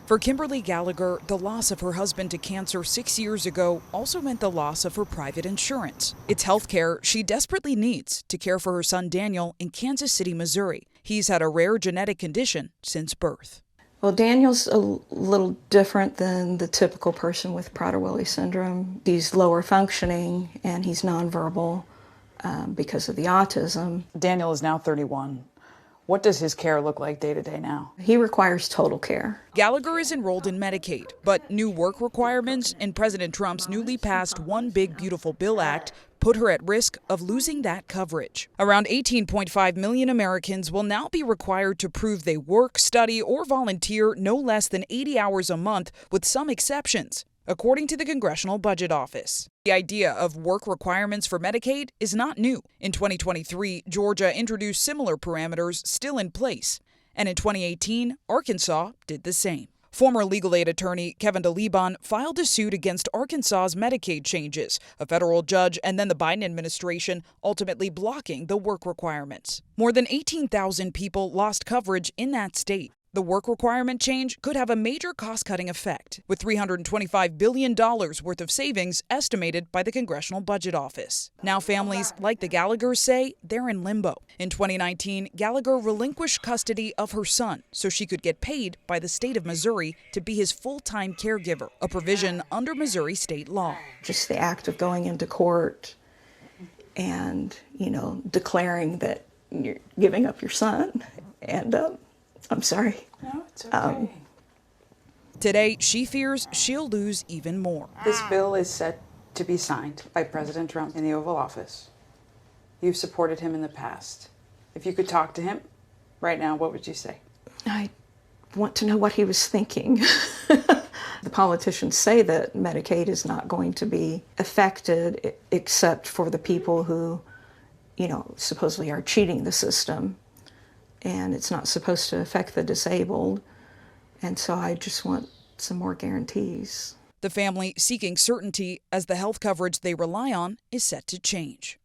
For Kimberly Gallagher, the loss of her husband to cancer 6 years ago also meant the loss of her private insurance. It's health care she desperately needs to care for her son Daniel in Kansas City, Missouri. He's had a rare genetic condition since birth. Well, Daniel's a little different than the typical person with Prader-Willi syndrome. He's lower functioning and he's nonverbal because of the autism. Daniel is now 31. What does his care look like day to day now? He requires total care. Gallagher is enrolled in Medicaid, but new work requirements in President Trump's newly passed One Big Beautiful Bill Act put her at risk of losing that coverage. Around 18.5 million Americans will now be required to prove they work, study, or volunteer no less than 80 hours a month, with some exceptions, according to the Congressional Budget Office. The idea of work requirements for Medicaid is not new. In 2023, Georgia introduced similar parameters still in place, and in 2018, Arkansas did the same. Former legal aid attorney Kevin DeLeban filed a suit against Arkansas's Medicaid changes, a federal judge and then the Biden administration ultimately blocking the work requirements. More than 18,000 people lost coverage in that state. The work requirement change could have a major cost-cutting effect, with $325 billion worth of savings estimated by the Congressional Budget Office. Now families like the Gallaghers say they're in limbo. In 2019, Gallagher relinquished custody of her son so she could get paid by the state of Missouri to be his full-time caregiver, a provision under Missouri state law. Just the act of going into court and, declaring that you're giving up your son, and I'm sorry. No, it's okay. Today, she fears she'll lose even more. This bill is set to be signed by President Trump in the Oval Office. You've supported him in the past. If you could talk to him right now, what would you say? I want to know what he was thinking. The politicians say that Medicaid is not going to be affected except for the people who, supposedly are cheating the system. And it's not supposed to affect the disabled. And so I just want some more guarantees. The family seeking certainty as the health coverage they rely on is set to change.